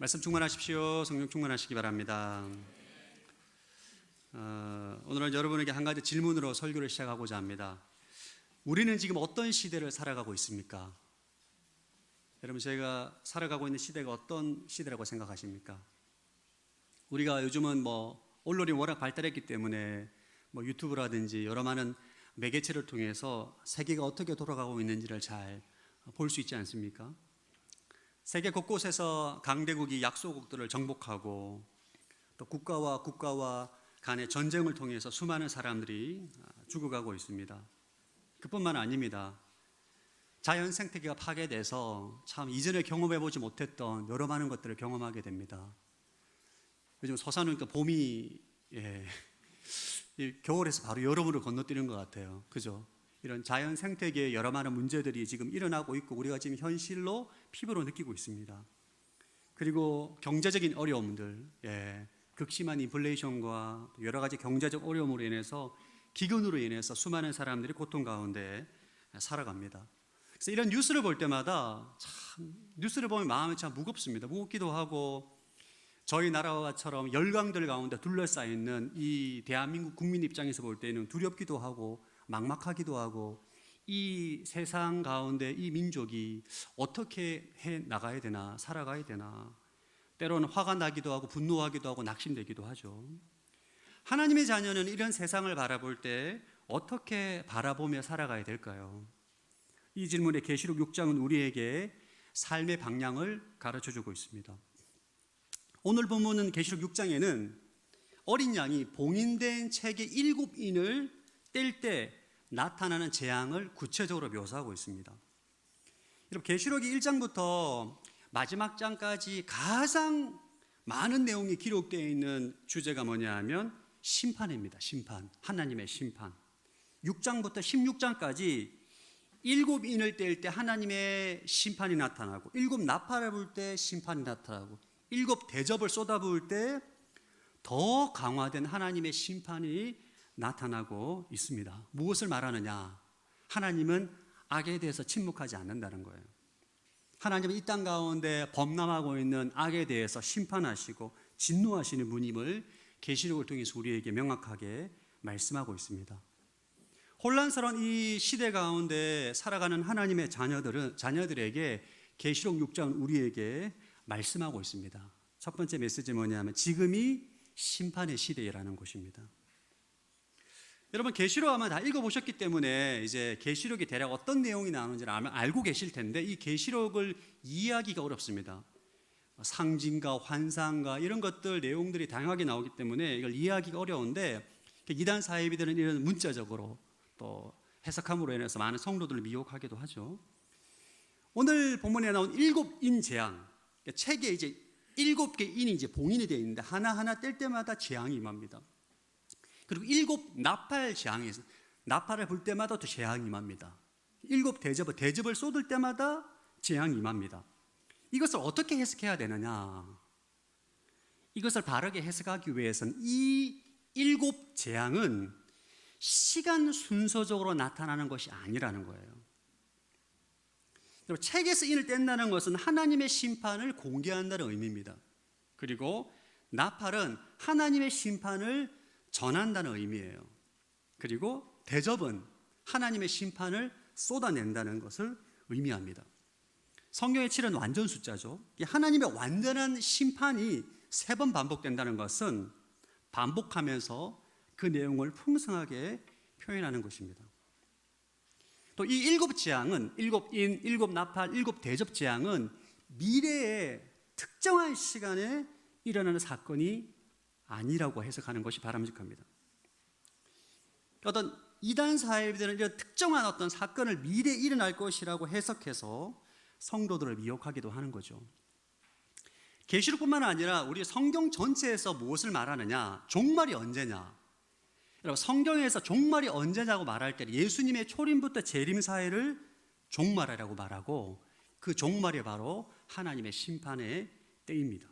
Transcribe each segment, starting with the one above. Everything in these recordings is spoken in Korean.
말씀 충만하십시오. 성령 충만하시기 바랍니다. 오늘은 여러분에게 한 가지 질문으로 설교를 시작하고자 합니다. 우리는 지금 어떤 시대를 살아가고 있습니까? 여러분, 저희가 살아가고 있는 시대가 어떤 시대라고 생각하십니까? 우리가 요즘은 언론이 워낙 발달했기 때문에 유튜브라든지 여러 많은 매개체를 통해서 세계가 어떻게 돌아가고 있는지를 잘 볼 수 있지 않습니까? 세계 곳곳에서 강대국이 약소국들을 정복하고 또 국가와 간의 전쟁을 통해서 수많은 사람들이 죽어가고 있습니다. 그뿐만 아닙니다. 자연 생태계가 파괴돼서 참 이전에 경험해보지 못했던 여러 많은 것들을 경험하게 됩니다. 요즘 서산은 봄이 겨울에서 바로 여름으로 건너뛰는 것 같아요. 그죠? 이런 자연 생태계의 여러 많은 문제들이 지금 일어나고 있고 우리가 지금 현실로 피부로 느끼고 있습니다. 그리고 경제적인 어려움들, 극심한 인플레이션과 여러 가지 경제적 어려움으로 인해서 기근으로 인해서 수많은 사람들이 고통 가운데 살아갑니다. 그래서 이런 뉴스를 볼 때마다 뉴스를 보면 마음이 참 무겁습니다. 무겁기도 하고 저희 나라처럼 열강들 가운데 둘러싸여 있는 이 대한민국 국민 입장에서 볼 때는 두렵기도 하고 막막하기도 하고 이 세상 가운데 이 민족이 어떻게 해 나가야 되나, 살아가야 되나, 때로는 화가 나기도 하고 분노하기도 하고 낙심되기도 하죠. 하나님의 자녀는 이런 세상을 바라볼 때 어떻게 바라보며 살아가야 될까요? 이 질문에 계시록 6장은 우리에게 삶의 방향을 가르쳐주고 있습니다. 오늘 본문은 계시록 6장에는 어린 양이 봉인된 책의 7인을 뗄 때 나타나는 재앙을 구체적으로 묘사하고 있습니다. 여러분, 계시록이 1장부터 마지막 장까지 가장 많은 내용이 기록되어 있는 주제가 뭐냐 하면 심판입니다. 심판, 하나님의 심판. 6장부터 16장까지 7인을 뗄 때 하나님의 심판이 나타나고 7 나팔을 불 때 심판이 나타나고 7 대접을 쏟아부을 때 더 강화된 하나님의 심판이 나타나고 있습니다. 무엇을 말하느냐? 하나님은 악에 대해서 침묵하지 않는다는 거예요. 하나님은 이 땅 가운데 범람하고 있는 악에 대해서 심판하시고 진노하시는 분임을 계시록을 통해서 우리에게 명확하게 말씀하고 있습니다. 혼란스러운 이 시대 가운데 살아가는 하나님의 자녀들에게 계시록 6장은 우리에게 말씀하고 있습니다. 첫 번째 메시지는 뭐냐면 지금이 심판의 시대라는 것입니다. 여러분, 계시록 아마 다 읽어보셨기 때문에 이제 계시록이 대략 어떤 내용이 나오는지를 알고 계실 텐데 이 계시록을 이해하기가 어렵습니다. 상징과 환상과 이런 것들 내용들이 다양하게 나오기 때문에 이걸 이해하기가 어려운데 이단 사이비들은 이런 문자적으로 또 해석함으로 인해서 많은 성도들을 미혹하기도 하죠. 오늘 본문에 나온 7인 재앙, 책에 이제 7개 인이 이제 봉인이 되어 있는데 하나하나 뗄 때마다 재앙이 임합니다. 그리고 7 나팔 재앙이 있어요. 나팔을 불 때마다 또 재앙이 임합니다. 7 대접을 쏟을 때마다 재앙이 임합니다. 이것을 어떻게 해석해야 되느냐? 이것을 바르게 해석하기 위해서는 이 7 재앙은 시간 순서적으로 나타나는 것이 아니라는 거예요. 책에서 인을 뗀다는 것은 하나님의 심판을 공개한다는 의미입니다. 그리고 나팔은 하나님의 심판을 전한다는 의미예요. 그리고 대접은 하나님의 심판을 쏟아낸다는 것을 의미합니다. 성경의 7은 완전 숫자죠. 하나님의 완전한 심판이 3번 반복된다는 것은 반복하면서 그 내용을 풍성하게 표현하는 것입니다. 또 이 7 재앙은 7인, 7 나팔, 7 대접 재앙은 미래의 특정한 시간에 일어나는 사건이 아니라고 해석하는 것이 바람직합니다. 어떤 이단 사이비들은 이런 특정한 어떤 사건을 미래에 일어날 것이라고 해석해서 성도들을 미혹하기도 하는 거죠. 계시록뿐만 아니라 우리 성경 전체에서 무엇을 말하느냐? 종말이 언제냐? 여러분, 성경에서 종말이 언제냐고 말할 때 예수님의 초림부터 재림 사이를 종말이라고 말하고 그 종말이 바로 하나님의 심판의 때입니다.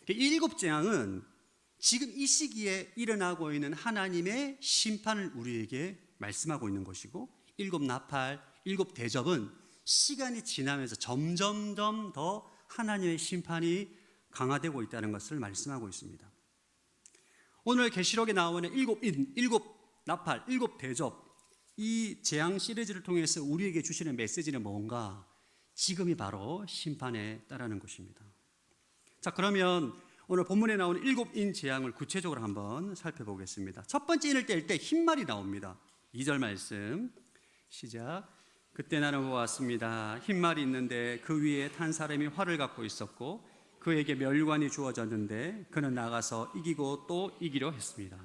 이 7 재앙은 지금 이 시기에 일어나고 있는 하나님의 심판을 우리에게 말씀하고 있는 것이고 7 나팔, 7 대접은 시간이 지나면서 점점점 더 하나님의 심판이 강화되고 있다는 것을 말씀하고 있습니다. 오늘 계시록에 나오는 일곱 나팔, 일곱 대접, 이 재앙 시리즈를 통해서 우리에게 주시는 메시지는 뭔가? 지금이 바로 심판에 따르는 것입니다. 자, 그러면 오늘 본문에 나오는 일곱 인 재앙을 구체적으로 한번 살펴보겠습니다. 첫 번째 인을 뗄 때 흰말이 나옵니다. 2절 말씀 시작. 그때 나는 보았습니다. 흰말이 있는데 그 위에 탄 사람이 활을 갖고 있었고 그에게 멸관이 주어졌는데 그는 나가서 이기고 또 이기려 했습니다.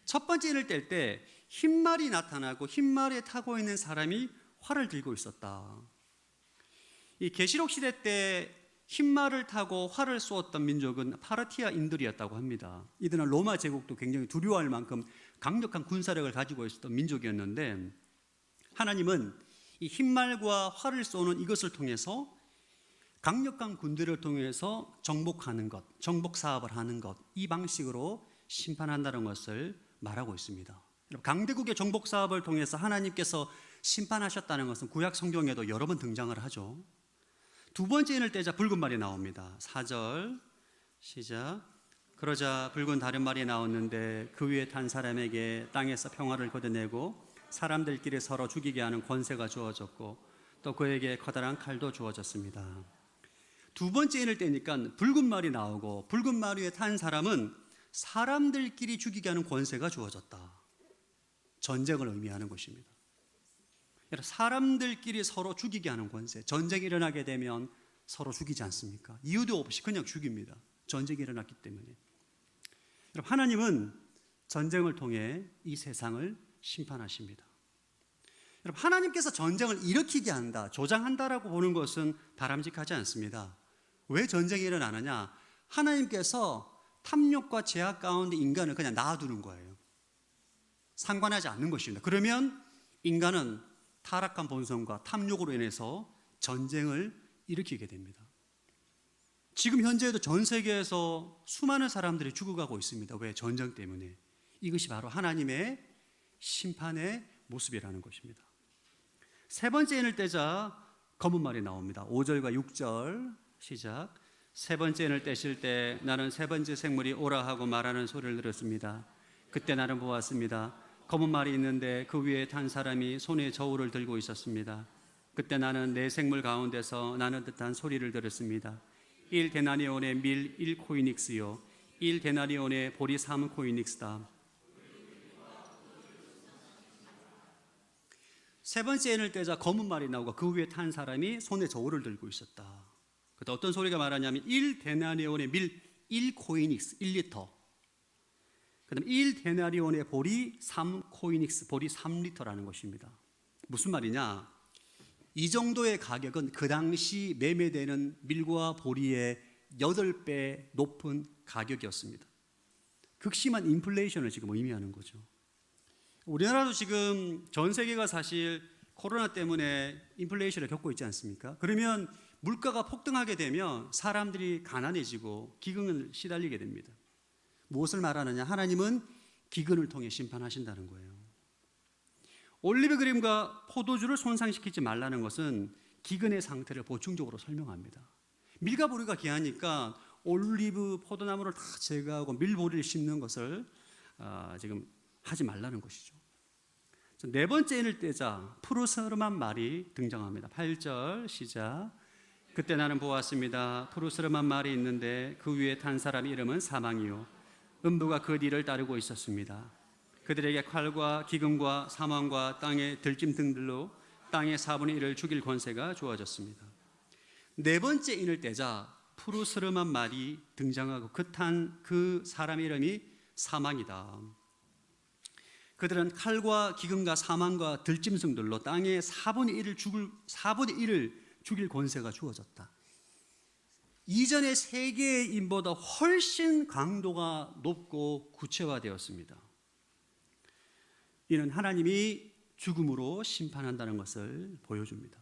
첫 번째 인을 뗄 때 흰말이 나타나고 흰말에 타고 있는 사람이 활을 들고 있었다. 이 계시록 시대 때 흰말을 타고 활을 쏘았던 민족은 파르티아인들이었다고 합니다. 이들은 로마 제국도 굉장히 두려워할 만큼 강력한 군사력을 가지고 있었던 민족이었는데 하나님은 이 흰말과 활을 쏘는 이것을 통해서 강력한 군대를 통해서 정복하는 것, 정복 사업을 하는 것, 이 방식으로 심판한다는 것을 말하고 있습니다. 강대국의 정복 사업을 통해서 하나님께서 심판하셨다는 것은 구약 성경에도 여러 번 등장을 하죠. 두 번째 인을 떼자 붉은 말이 나옵니다. 4절 시작. 그러자 붉은 다른 말이 나왔는데 그 위에 탄 사람에게 땅에서 평화를 걷어내고 사람들끼리 서로 죽이게 하는 권세가 주어졌고 또 그에게 커다란 칼도 주어졌습니다. 두 번째 인을 떼니까 붉은 말이 나오고 붉은 말 위에 탄 사람은 사람들끼리 죽이게 하는 권세가 주어졌다. 전쟁을 의미하는 것입니다. 사람들끼리 서로 죽이게 하는 권세. 전쟁이 일어나게 되면 서로 죽이지 않습니까? 이유도 없이 그냥 죽입니다. 전쟁이 일어났기 때문에. 여러분, 하나님은 전쟁을 통해 이 세상을 심판하십니다. 여러분, 하나님께서 전쟁을 일으키게 한다, 조장한다라고 보는 것은 바람직하지 않습니다. 왜 전쟁이 일어나느냐? 하나님께서 탐욕과 죄악 가운데 인간을 그냥 놔두는 거예요. 상관하지 않는 것입니다. 그러면 인간은 타락한 본성과 탐욕으로 인해서 전쟁을 일으키게 됩니다. 지금 현재에도 전 세계에서 수많은 사람들이 죽어가고 있습니다. 왜? 전쟁 때문에. 이것이 바로 하나님의 심판의 모습이라는 것입니다. 세 번째 인을 떼자 검은 말이 나옵니다. 5절과 6절 시작. 세 번째 인을 떼실 때 나는 세 번째 생물이 오라 하고 말하는 소리를 들었습니다. 그때 나는 보았습니다. 검은 말이 있는데 그 위에 탄 사람이 손에 저울을 들고 있었습니다. 그때 나는 네 생물 가운데서 나는 듯한 소리를 들었습니다. 1데나리온의 밀 1코이닉스요 1데나리온의 보리 3코이닉스다. 세 번째 인을 떼자 검은 말이 나오고 그 위에 탄 사람이 손에 저울을 들고 있었다. 그때 어떤 소리가 말하냐면 1데나리온의 밀 1코이닉스 1리터, 그 다음에 1데나리온의 보리 3코이닉스 보리 3리터라는 것입니다. 무슨 말이냐? 이 정도의 가격은 그 당시 매매되는 밀과 보리의 8배 높은 가격이었습니다. 극심한 인플레이션을 지금 의미하는 거죠. 우리나라도 지금 전 세계가 사실 코로나 때문에 인플레이션을 겪고 있지 않습니까? 그러면 물가가 폭등하게 되면 사람들이 가난해지고 기근을 시달리게 됩니다. 무엇을 말하느냐? 하나님은 기근을 통해 심판하신다는 거예요. 올리브 그림과 포도주를 손상시키지 말라는 것은 기근의 상태를 보충적으로 설명합니다. 밀과 보리가 귀하니까 올리브 포도나무를 다 제거하고 밀보리를 심는 것을 지금 하지 말라는 것이죠. 네 번째 인을 떼자 푸르스름한 말이 등장합니다. 8절 시작. 그때 나는 보았습니다. 푸르스름한 말이 있는데 그 위에 탄 사람 이름은 사망이요 음부가 그 뒤를 따르고 있었습니다. 그들에게 칼과 기근과 사망과 땅의 들짐 등들로 땅의 4분의 1을 죽일 권세가 주어졌습니다. 네 번째 인을 떼자 푸르스름한 말이 등장하고 그 사람 이름이 사망이다. 그들은 칼과 기근과 사망과 들짐승들로 땅의 4분의 1을 죽일 권세가 주어졌다. 이전의 세 개의 인보다 훨씬 강도가 높고 구체화되었습니다. 이는 하나님이 죽음으로 심판한다는 것을 보여줍니다.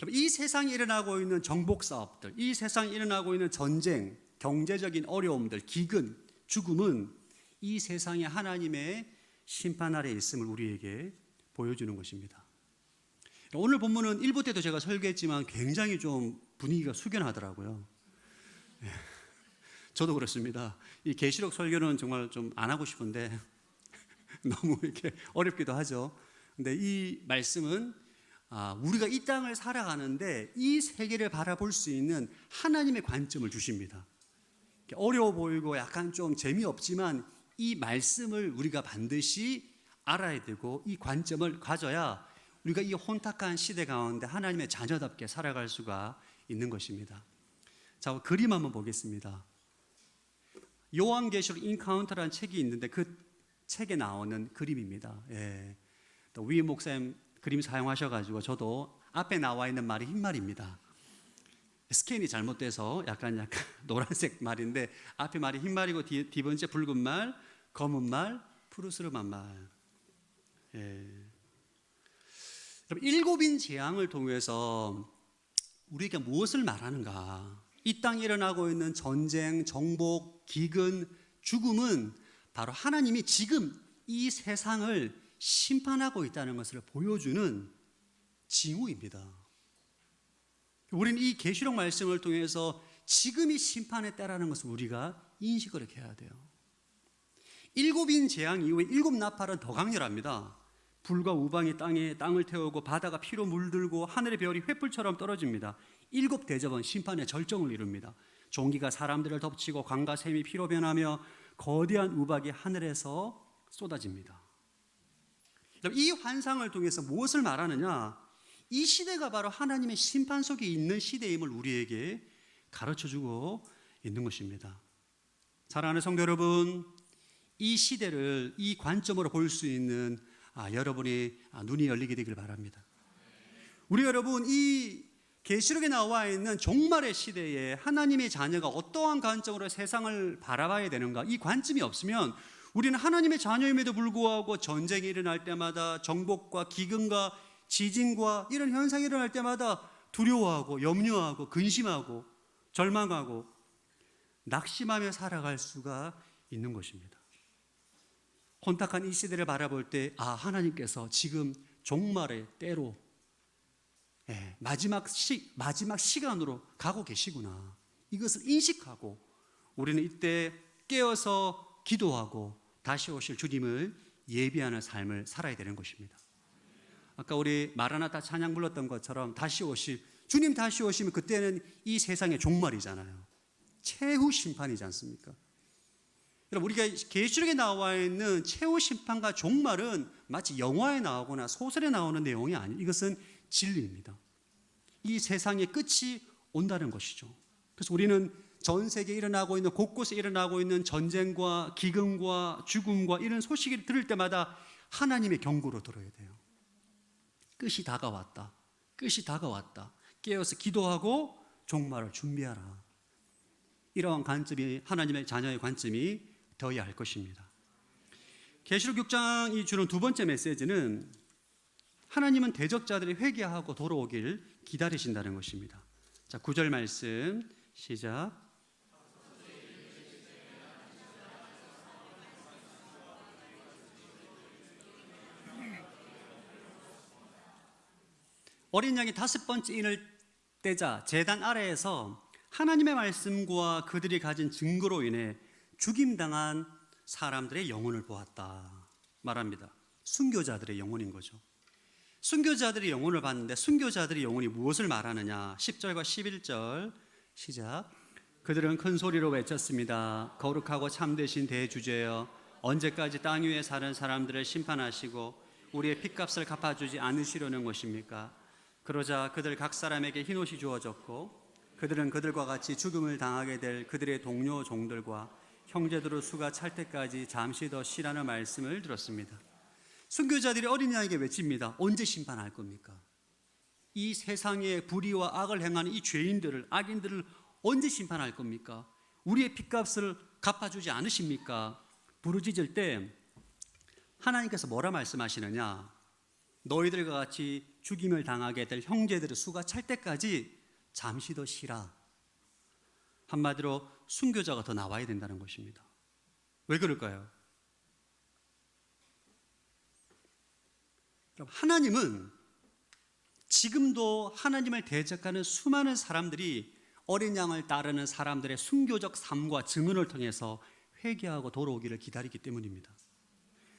이 세상에 일어나고 있는 정복 사업들, 이 세상에 일어나고 있는 전쟁, 경제적인 어려움들, 기근, 죽음은 이 세상에 하나님의 심판 아래에 있음을 우리에게 보여주는 것입니다. 오늘 본문은 1부 때도 제가 설교했지만 굉장히 좀 분위기가 숙연하더라고요. 저도 그렇습니다. 이 계시록 설교는 정말 좀 안 하고 싶은데 너무 이렇게 어렵기도 하죠. 근데 이 말씀은 우리가 이 땅을 살아가는데 이 세계를 바라볼 수 있는 하나님의 관점을 주십니다. 어려워 보이고 약간 좀 재미없지만 이 말씀을 우리가 반드시 알아야 되고 이 관점을 가져야 우리가 이 혼탁한 시대 가운데 하나님의 자녀답게 살아갈 수가 있는 것입니다. 자, 그림 한번 보겠습니다. 요한계시록 인카운터라는 책이 있는데 그 책에 나오는 그림입니다. 위 목사님 그림 사용하셔가지고 저도 앞에 나와 있는 말이 흰말입니다. 스캔이 잘못돼서 약간 노란색 말인데 앞에 말이 흰말이고 뒤 번째 붉은 말, 검은 말, 푸르스름한 말. 일곱인 재앙을 통해서 우리에게 무엇을 말하는가? 이 땅에 일어나고 있는 전쟁, 정복, 기근, 죽음은 바로 하나님이 지금 이 세상을 심판하고 있다는 것을 보여주는 징후입니다. 우리는 이 계시록 말씀을 통해서 지금이 심판의 때라는 것을 우리가 인식을 해야 돼요. 일곱인 재앙 이후에 일곱 나팔은 더 강렬합니다. 불과 우방이 땅을 태우고 바다가 피로 물들고 하늘의 별이 횃불처럼 떨어집니다. 일곱 대접은 심판의 절정을 이룹니다. 종기가 사람들을 덮치고 강과 샘이 피로 변하며 거대한 우박이 하늘에서 쏟아집니다. 이 환상을 통해서 무엇을 말하느냐? 이 시대가 바로 하나님의 심판 속에 있는 시대임을 우리에게 가르쳐주고 있는 것입니다. 사랑하는 성도 여러분, 이 시대를 이 관점으로 볼 수 있는 여러분이 눈이 열리게 되길 바랍니다. 우리 여러분, 이 계시록에 나와 있는 종말의 시대에 하나님의 자녀가 어떠한 관점으로 세상을 바라봐야 되는가, 이 관점이 없으면 우리는 하나님의 자녀임에도 불구하고 전쟁이 일어날 때마다 정복과 기근과 지진과 이런 현상이 일어날 때마다 두려워하고 염려하고 근심하고 절망하고 낙심하며 살아갈 수가 있는 것입니다. 혼탁한 이 시대를 바라볼 때 하나님께서 지금 종말의 때로 마지막 시간으로 가고 계시구나, 이것을 인식하고 우리는 이때 깨어서 기도하고 다시 오실 주님을 예비하는 삶을 살아야 되는 것입니다. 아까 우리 마라나타 찬양 불렀던 것처럼 주님 다시 오시면 그때는 이 세상의 종말이잖아요. 최후 심판이지 않습니까? 여러분, 우리가 계시록에 나와 있는 최후 심판과 종말은 마치 영화에 나오거나 소설에 나오는 내용이 아니에요. 이것은 진리입니다. 이 세상의 끝이 온다는 것이죠. 그래서 우리는 전 세계에 일어나고 있는, 곳곳에 일어나고 있는 전쟁과 기근과 죽음과 이런 소식을 들을 때마다 하나님의 경고로 들어야 돼요. 끝이 다가왔다. 끝이 다가왔다. 깨어서 기도하고 종말을 준비하라. 이러한 관점이, 하나님의 자녀의 관점이 되어야 할 것입니다. 계시록 6장이 주는 두 번째 메시지는 하나님은 대적자들이 회개하고 돌아오길 기다리신다는 것입니다. 자, 9절 말씀 시작. 어린 양이 다섯 번째 인을 떼자 제단 아래에서 하나님의 말씀과 그들이 가진 증거로 인해 죽임당한 사람들의 영혼을 보았다 말합니다. 순교자들의 영혼인 거죠. 순교자들의 영혼을 봤는데 순교자들의 영혼이 무엇을 말하느냐? 10절과 11절 시작. 그들은 큰 소리로 외쳤습니다. 거룩하고 참되신 대주제여, 언제까지 땅 위에 사는 사람들을 심판하시고 우리의 핏값을 갚아주지 않으시려는 것입니까? 그러자 그들 각 사람에게 흰옷이 주어졌고 그들은 그들과 같이 죽음을 당하게 될 그들의 동료 종들과 형제들의 수가 찰 때까지 잠시 더 쉬라는 말씀을 들었습니다. 순교자들이 어린 양에게 외칩니다. 언제 심판할 겁니까? 이 세상에 불의와 악을 행하는 이 죄인들을, 악인들을 언제 심판할 겁니까? 우리의 핏값을 갚아주지 않으십니까? 부르짖을 때 하나님께서 뭐라 말씀하시느냐? 너희들과 같이 죽임을 당하게 될 형제들의 수가 찰 때까지 잠시 더 쉬라. 한마디로 순교자가 더 나와야 된다는 것입니다. 왜 그럴까요? 하나님은 지금도 하나님을 대적하는 수많은 사람들이 어린 양을 따르는 사람들의 순교적 삶과 증언을 통해서 회개하고 돌아오기를 기다리기 때문입니다.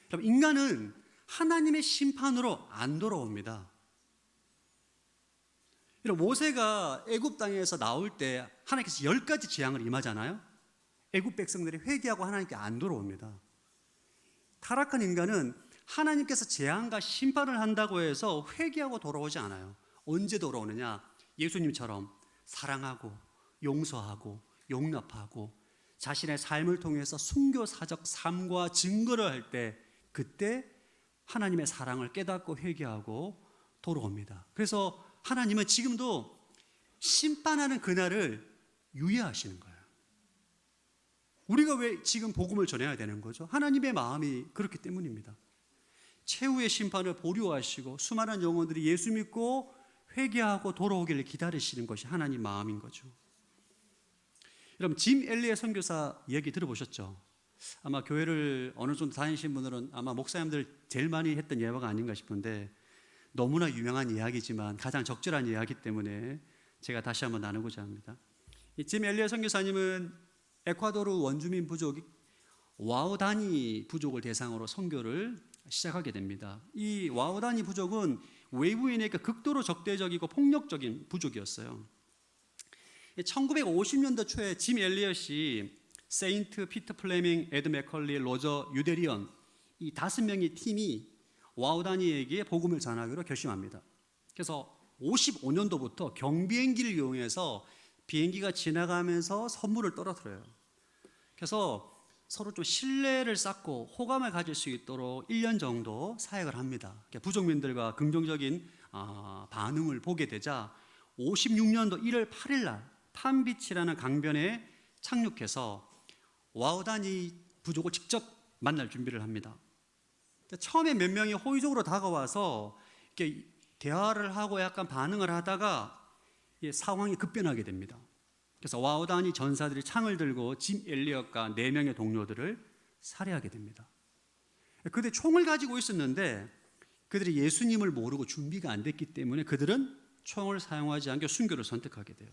그럼 인간은 하나님의 심판으로 안 돌아옵니다. 모세가 애굽 땅에서 나올 때 하나님께서 10가지 재앙을 임하잖아요. 애굽 백성들이 회개하고 하나님께 안 돌아옵니다. 타락한 인간은 하나님께서 재앙과 심판을 한다고 해서 회개하고 돌아오지 않아요. 언제 돌아오느냐? 예수님처럼 사랑하고 용서하고 용납하고 자신의 삶을 통해서 순교사적 삶과 증거를 할 때, 그때 하나님의 사랑을 깨닫고 회개하고 돌아옵니다. 그래서 하나님은 지금도 심판하는 그날을 유예하시는 거예요. 우리가 왜 지금 복음을 전해야 되는 거죠? 하나님의 마음이 그렇기 때문입니다. 최후의 심판을 보류하시고 수많은 영혼들이 예수 믿고 회개하고 돌아오기를 기다리시는 것이 하나님 마음인 거죠. 여러분, 짐 엘리의 선교사 이야기 들어보셨죠? 아마 교회를 어느 정도 다니신 분들은 아마 목사님들 제일 많이 했던 예화가 아닌가 싶은데, 너무나 유명한 이야기지만 가장 적절한 이야기 때문에 제가 다시 한번 나누고자 합니다. 이 짐 엘리의 선교사님은 에콰도르 원주민 부족 와우다니 부족을 대상으로 선교를 시작하게 됩니다. 이 와우다니 부족은 외부인에게 극도로 적대적이고 폭력적인 부족이었어요. 1950년대 초에 짐 엘리엇이 세인트 피터 플레밍, 에드 맥컬리, 로저 유데리언 이 5명의 팀이 와우다니에게 복음을 전하기로 결심합니다. 그래서 55년도부터 경비행기를 이용해서 비행기가 지나가면서 선물을 떨어뜨려요. 그래서 서로 좀 신뢰를 쌓고 호감을 가질 수 있도록 1년 정도 사역을 합니다. 부족민들과 긍정적인 반응을 보게 되자 56년도 1월 8일 날 팜비치라는 강변에 착륙해서 와우다니 부족을 직접 만날 준비를 합니다. 처음에 몇 명이 호의적으로 다가와서 이렇게 대화를 하고 약간 반응을 하다가 상황이 급변하게 됩니다. 그래서 와우다니 전사들이 창을 들고 짐 엘리엇과 4명의 동료들을 살해하게 됩니다. 그들이 총을 가지고 있었는데 그들이 예수님을 모르고 준비가 안 됐기 때문에 그들은 총을 사용하지 않고 순교를 선택하게 돼요.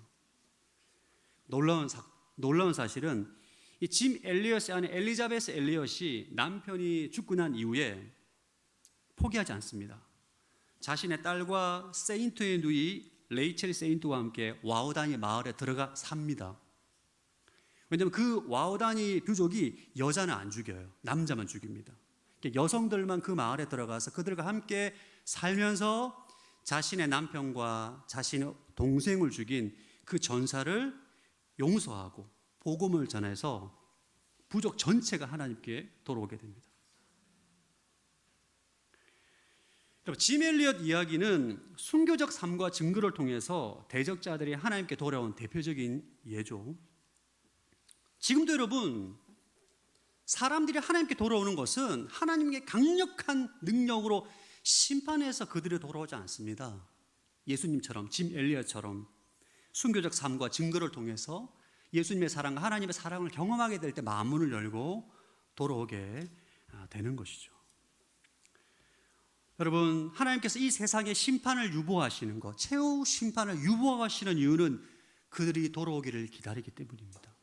놀라운 사실은 이 짐 엘리엇의 아내 엘리자베스 엘리엇이 남편이 죽고 난 이후에 포기하지 않습니다. 자신의 딸과 세인트의 누이 레이첼 세인트와 함께 와우다니 마을에 들어가 삽니다. 왜냐하면 그 와우다니 부족이 여자는 안 죽여요. 남자만 죽입니다. 여성들만 그 마을에 들어가서 그들과 함께 살면서 자신의 남편과 자신의 동생을 죽인 그 전사를 용서하고 복음을 전해서 부족 전체가 하나님께 돌아오게 됩니다. 짐 엘리엇 이야기는 순교적 삶과 증거를 통해서 대적자들이 하나님께 돌아온 대표적인 예죠. 지금도 여러분, 사람들이 하나님께 돌아오는 것은 하나님의 강력한 능력으로 심판해서 그들이 돌아오지 않습니다. 예수님처럼, 짐 엘리엇처럼 순교적 삶과 증거를 통해서 예수님의 사랑과 하나님의 사랑을 경험하게 될 때 마음문을 열고 돌아오게 되는 것이죠. 여러분, 하나님께서 이 세상의 심판을 유보하시는 것, 최후 심판을 유보하시는 이유는 그들이 돌아오기를 기다리기 때문입니다.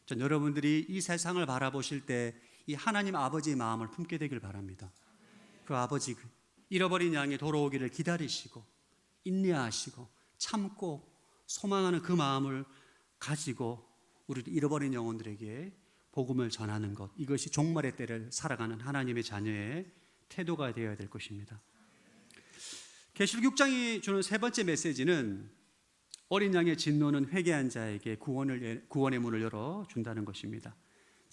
전 여러분들이 이 세상을 바라보실 때 이 하나님 아버지의 마음을 품게 되길 바랍니다. 그 아버지 잃어버린 양이 돌아오기를 기다리시고 인내하시고 참고 소망하는 그 마음을 가지고 우리 잃어버린 영혼들에게 복음을 전하는 것, 이것이 종말의 때를 살아가는 하나님의 자녀의 태도가 되어야 될 것입니다. 계시록 6장이 주는 세 번째 메시지는 어린 양의 진노는 회개한 자에게 구원의 문을 열어준다는 것입니다.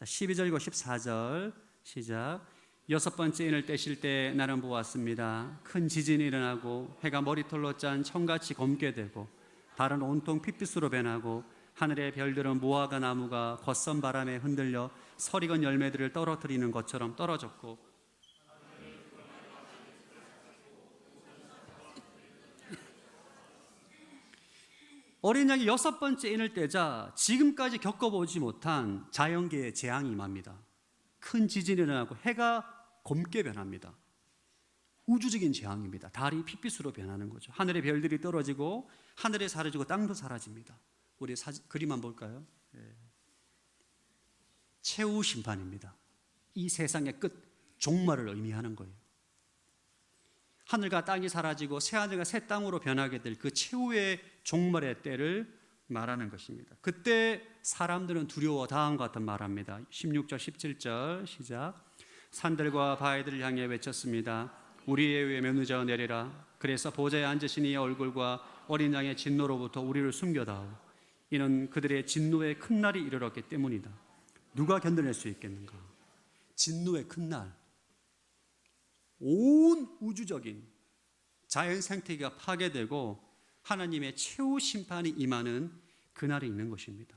12절과 14절 시작. 6번째 인을 떼실 때 나는 보았습니다. 큰 지진이 일어나고 해가 머리털로 짠 청같이 검게 되고 달은 온통 핏빛으로 변하고 하늘의 별들은 무화과 나무가 걷선 바람에 흔들려 설익은 열매들을 떨어뜨리는 것처럼 떨어졌고 어린 양이 6번째 인을 떼자 지금까지 겪어보지 못한 자연계의 재앙이 임합니다. 큰 지진이 일어나고 해가 검게 변합니다. 우주적인 재앙입니다. 달이 핏빛으로 변하는 거죠. 하늘의 별들이 떨어지고 하늘이 사라지고 땅도 사라집니다. 우리 그림 한번 볼까요? 최후 심판입니다. 이 세상의 끝, 종말을 의미하는 거예요. 하늘과 땅이 사라지고 새 하늘과 새 땅으로 변하게 될 그 최후의 종말의 때를 말하는 것입니다. 그때 사람들은 두려워 다음과 같은 말합니다. 16절 17절 시작. 산들과 바위들을 향해 외쳤습니다. 우리의 위에 면류자가 내리라. 그래서 보좌에 앉으신 이의 얼굴과 어린 양의 진노로부터 우리를 숨겨다오. 이는 그들의 진노의 큰 날이 이르렀기 때문이다. 누가 견뎌낼 수 있겠는가? 진노의 큰 날, 온 우주적인 자연 생태계가 파괴되고 하나님의 최후 심판이 임하는 그날이 있는 것입니다.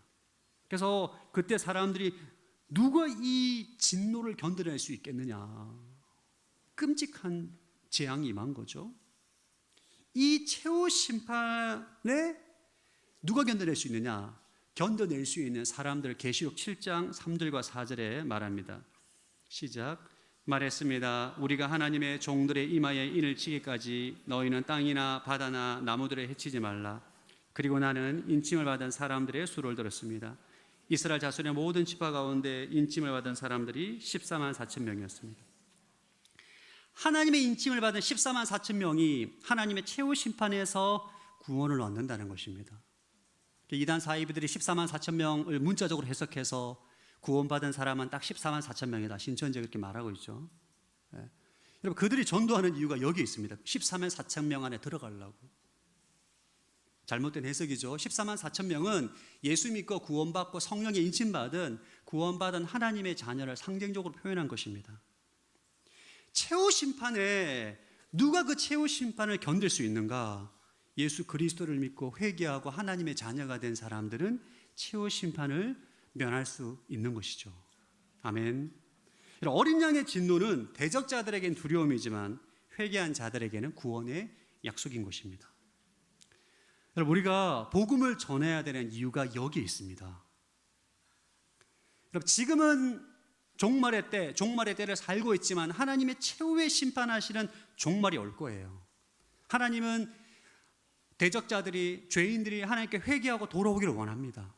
그래서 그때 사람들이 누가 이 진노를 견뎌낼 수 있겠느냐, 끔찍한 재앙이 임한 거죠. 이 최후 심판에 누가 견뎌낼 수 있느냐? 견뎌낼 수 있는 사람들 계시록 7장 3절과 4절에 말합니다. 시작. 말했습니다. 우리가 하나님의 종들의 이마에 인을 치기까지 너희는 땅이나 바다나 나무들을 해치지 말라. 그리고 나는 인침을 받은 사람들의 수를 들었습니다. 이스라엘 자손의 모든 지파 가운데 인침을 받은 사람들이 14만 4천 명이었습니다. 하나님의 인침을 받은 14만 4천 명이 하나님의 최후 심판에서 구원을 얻는다는 것입니다. 이단 사이비들이 14만 4천 명을 문자적으로 해석해서 구원받은 사람은 딱 14만 4천 명이다. 신천지가 그렇게 말하고 있죠. 여러분, 그들이 전도하는 이유가 여기 있습니다. 14만 4천 명 안에 들어가려고. 잘못된 해석이죠. 14만 4천 명은 예수 믿고 구원받고 성령에 인침받은 구원받은 하나님의 자녀를 상징적으로 표현한 것입니다. 최후 심판에 누가 그 최후 심판을 견딜 수 있는가? 예수 그리스도를 믿고 회개하고 하나님의 자녀가 된 사람들은 최후 심판을 면할 수 있는 것이죠. 아멘. 어린 양의 진노는 대적자들에겐 두려움이지만 회개한 자들에게는 구원의 약속인 것입니다. 여러분, 우리가 복음을 전해야 되는 이유가 여기에 있습니다. 여러분, 지금은 종말의 때를 살고 있지만 하나님의 최후의 심판하시는 종말이 올 거예요. 하나님은 대적자들이, 죄인들이 하나님께 회개하고 돌아오기를 원합니다.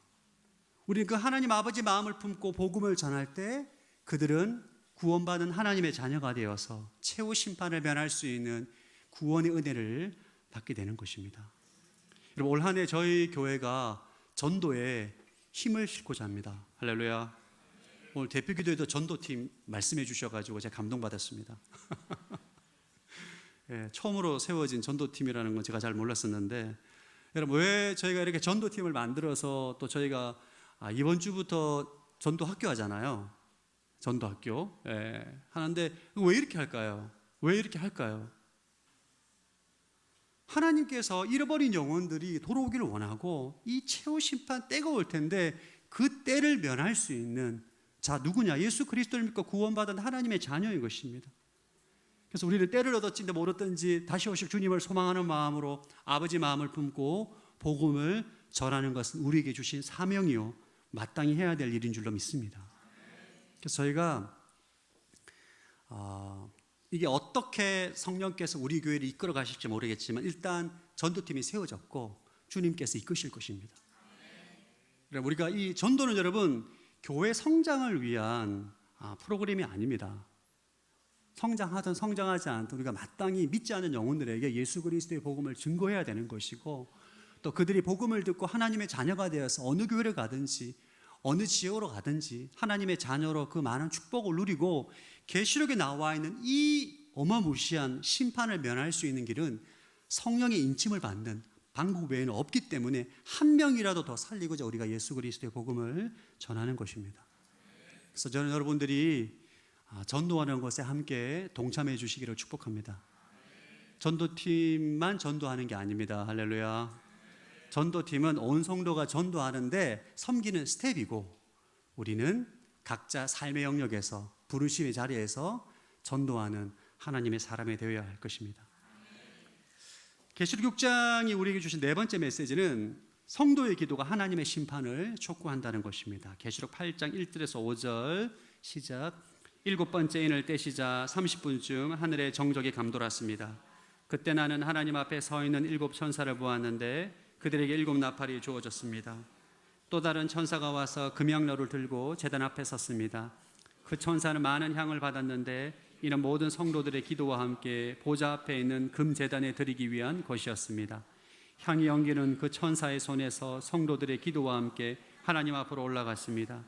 우리는 그 하나님 아버지 마음을 품고 복음을 전할 때 그들은 구원받은 하나님의 자녀가 되어서 최후 심판을 면할 수 있는 구원의 은혜를 받게 되는 것입니다. 여러분, 올 한 해 저희 교회가 전도에 힘을 싣고자 합니다. 할렐루야. 오늘 대표기도에도 전도팀 말씀해 주셔가지고 제가 감동받았습니다. 예, 처음으로 세워진 전도팀이라는 건 제가 잘 몰랐었는데, 여러분, 왜 저희가 이렇게 전도팀을 만들어서 또 저희가 이번 주부터 전도학교 하잖아요. 전도학교 하는데 왜 이렇게 할까요? 왜 이렇게 할까요? 하나님께서 잃어버린 영혼들이 돌아오기를 원하고 이 최후 심판 때가 올 텐데 그 때를 면할 수 있는 자 누구냐? 예수 그리스도를 믿고 구원받은 하나님의 자녀인 것입니다. 그래서 우리는 때를 얻었지 모르든지 다시 오실 주님을 소망하는 마음으로 아버지 마음을 품고 복음을 전하는 것은 우리에게 주신 사명이요 마땅히 해야 될 일인 줄로 믿습니다. 그래서 저희가 이게 어떻게 성령께서 우리 교회를 이끌어 가실지 모르겠지만 일단 전도팀이 세워졌고 주님께서 이끄실 것입니다. 우리가 이 전도는 여러분 교회 성장을 위한 프로그램이 아닙니다. 성장하든 성장하지 않든 우리가 마땅히 믿지 않는 영혼들에게 예수 그리스도의 복음을 증거해야 되는 것이고 또 그들이 복음을 듣고 하나님의 자녀가 되어서 어느 교회를 가든지 어느 지역으로 가든지 하나님의 자녀로 그 많은 축복을 누리고 계시록에 나와 있는 이 어마무시한 심판을 면할 수 있는 길은 성령의 인침을 받는 방법 외에는 없기 때문에 한 명이라도 더 살리고자 우리가 예수 그리스도의 복음을 전하는 것입니다. 그래서 저는 여러분들이 전도하는 것에 함께 동참해 주시기를 축복합니다. 전도팀만 전도하는 게 아닙니다. 할렐루야. 전도팀은 온 성도가 전도하는데 섬기는 스텝이고 우리는 각자 삶의 영역에서 부르심의 자리에서 전도하는 하나님의 사람이 되어야 할 것입니다. 계시록 6장이 우리에게 주신 네 번째 메시지는 성도의 기도가 하나님의 심판을 촉구한다는 것입니다. 계시록 8장 1절에서 5절 시작. 7번째 인을 떼시자 30분쯤 하늘에 정적이 감돌았습니다. 그때 나는 하나님 앞에 서 있는 7 천사를 보았는데 그들에게 7 나팔이 주어졌습니다. 또 다른 천사가 와서 금향로를 들고 제단 앞에 섰습니다. 그 천사는 많은 향을 받았는데 이는 모든 성도들의 기도와 함께 보좌 앞에 있는 금제단에 드리기 위한 것이었습니다. 향이 연기는 그 천사의 손에서 성도들의 기도와 함께 하나님 앞으로 올라갔습니다.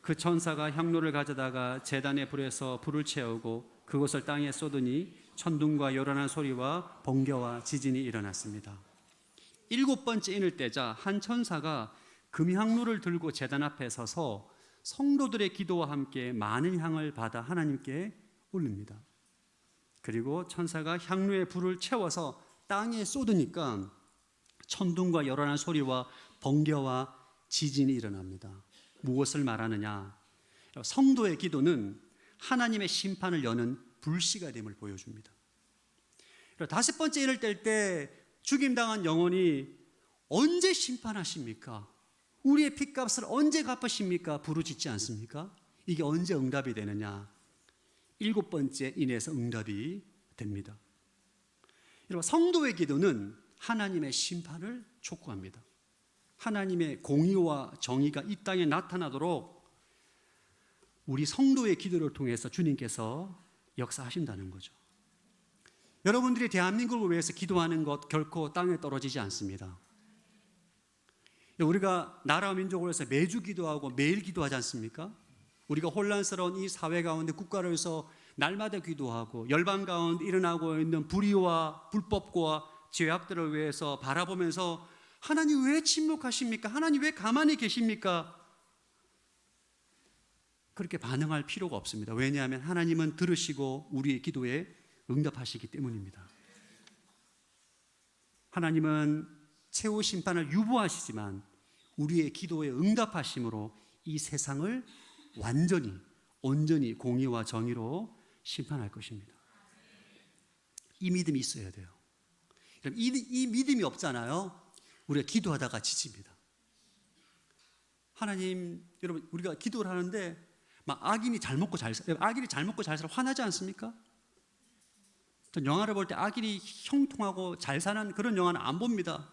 그 천사가 향로를 가져다가 제단의 불에서 불을 채우고 그것을 땅에 쏟으니 천둥과 요란한 소리와 번개와 지진이 일어났습니다. 7번째 인을 떼자 한 천사가 금향로를 들고 제단 앞에 서서 성도들의 기도와 함께 많은 향을 받아 하나님께 올립니다. 그리고 천사가 향로의 불을 채워서 땅에 쏟으니까 천둥과 요란한 소리와 번개와 지진이 일어납니다. 무엇을 말하느냐? 성도의 기도는 하나님의 심판을 여는 불씨가 됨을 보여줍니다. 5번째 인을 뗄 때 죽임당한 영혼이 언제 심판하십니까? 우리의 핏값을 언제 갚으십니까? 부르짖지 않습니까? 이게 언제 응답이 되느냐? 7번째 인에서 응답이 됩니다. 여러분, 성도의 기도는 하나님의 심판을 촉구합니다. 하나님의 공의와 정의가 이 땅에 나타나도록 우리 성도의 기도를 통해서 주님께서 역사하신다는 거죠. 여러분들이 대한민국을 위해서 기도하는 것 결코 땅에 떨어지지 않습니다. 우리가 나라와 민족을 위해서 매주 기도하고 매일 기도하지 않습니까? 우리가 혼란스러운 이 사회 가운데 국가를 위해서 날마다 기도하고 열방 가운데 일어나고 있는 불의와 불법과 죄악들을 위해서 바라보면서 하나님 왜 침묵하십니까? 하나님 왜 가만히 계십니까? 그렇게 반응할 필요가 없습니다. 왜냐하면 하나님은 들으시고 우리의 기도에 응답하시기 때문입니다. 하나님은 최후 심판을 유보하시지만 우리의 기도에 응답하심으로 이 세상을 완전히 온전히 공의와 정의로 심판할 것입니다. 이 믿음이 있어야 돼요. 이 믿음이 없잖아요. 우리가 기도하다가 지칩니다. 하나님, 여러분, 우리가 기도를 하는데 막 악인이 잘 먹고 잘 살아 화나지 않습니까? 전 영화를 볼 때 악인이 형통하고 잘 사는 그런 영화는 안 봅니다.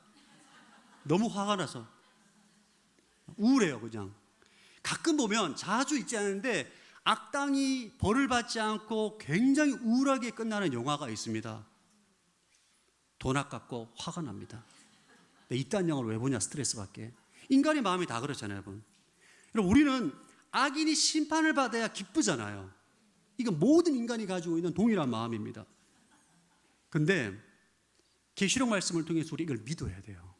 너무 화가 나서 우울해요. 그냥 가끔 보면, 자주 있지 않은데 악당이 벌을 받지 않고 굉장히 우울하게 끝나는 영화가 있습니다. 돈 아깝고 화가 납니다. 이딴 영화를 왜 보냐? 스트레스 받게. 인간의 마음이 다 그렇잖아요, 여러분. 우리는 악인이 심판을 받아야 기쁘잖아요. 이건 모든 인간이 가지고 있는 동일한 마음입니다. 근데 계시록 말씀을 통해서 우리 이걸 믿어야 돼요.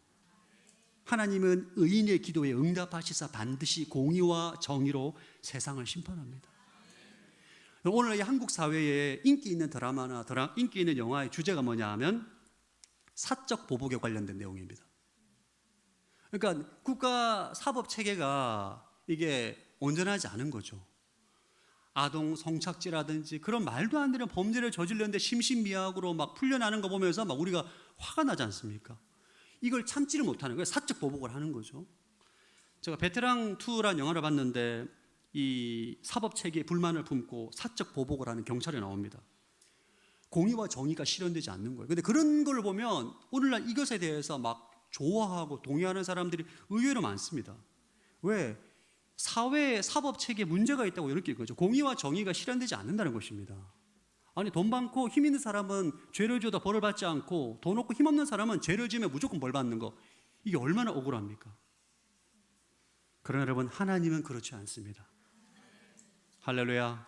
하나님은 의인의 기도에 응답하시사 반드시 공의와 정의로 세상을 심판합니다. 오늘 이 한국 사회에 인기 있는 드라마나 인기 있는 영화의 주제가 뭐냐 하면 사적 보복에 관련된 내용입니다. 그러니까 국가 사법 체계가 이게 온전하지 않은 거죠. 아동 성착취라든지 그런 말도 안 되는 범죄를 저질렀는데 심신미약으로 막 풀려나는 거 보면서 막 우리가 화가 나지 않습니까? 이걸 참지를 못하는 거예요. 사적 보복을 하는 거죠. 제가 베테랑 2라는 영화를 봤는데 이 사법 체계에 불만을 품고 사적 보복을 하는 경찰이 나옵니다. 공의와 정의가 실현되지 않는 거예요. 근데 그런 걸 보면 오늘날 이것에 대해서 막 좋아하고 동의하는 사람들이 의외로 많습니다. 왜? 사회의 사법 체계에 문제가 있다고 이렇게 거죠. 공의와 정의가 실현되지 않는다는 것입니다. 아니, 돈 많고 힘 있는 사람은 죄를 지어도 벌을 받지 않고 돈 없고 힘 없는 사람은 죄를 지으면 무조건 벌 받는 거, 이게 얼마나 억울합니까? 그러나 여러분, 하나님은 그렇지 않습니다. 할렐루야.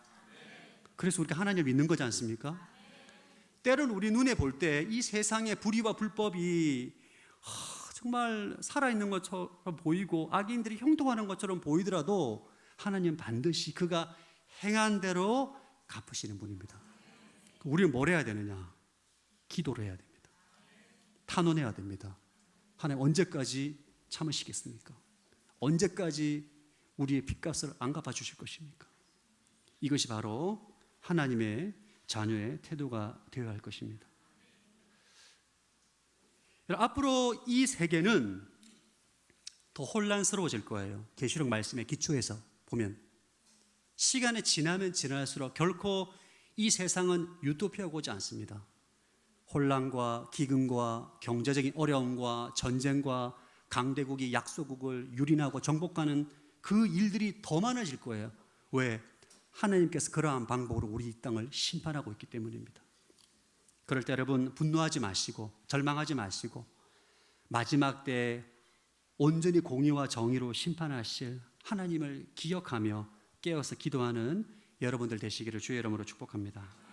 그래서 우리가 하나님을 믿는 거지 않습니까? 때로는 우리 눈에 볼 때 이 세상의 불의와 불법이 정말 살아있는 것처럼 보이고 악인들이 형통하는 것처럼 보이더라도 하나님은 반드시 그가 행한 대로 갚으시는 분입니다. 우리는 뭘 해야 되느냐? 기도를 해야 됩니다. 탄원해야 됩니다. 하나님 언제까지 참으시겠습니까? 언제까지 우리의 핏값을 안 갚아주실 것입니까? 이것이 바로 하나님의 자녀의 태도가 되어야 할 것입니다. 앞으로 이 세계는 더 혼란스러워질 거예요. 계시록 말씀의 기초에서 보면 시간이 지나면 지날수록 결코 이 세상은 유토피아가 오지 않습니다. 혼란과 기근과 경제적인 어려움과 전쟁과 강대국이 약소국을 유린하고 정복하는 그 일들이 더 많아질 거예요. 왜? 하나님께서 그러한 방법으로 우리 이 땅을 심판하고 있기 때문입니다. 그럴 때 여러분 분노하지 마시고 절망하지 마시고 마지막 때 온전히 공의와 정의로 심판하실 하나님을 기억하며 깨어서 기도하는 여러분들 되시기를 주의 이름으로 축복합니다.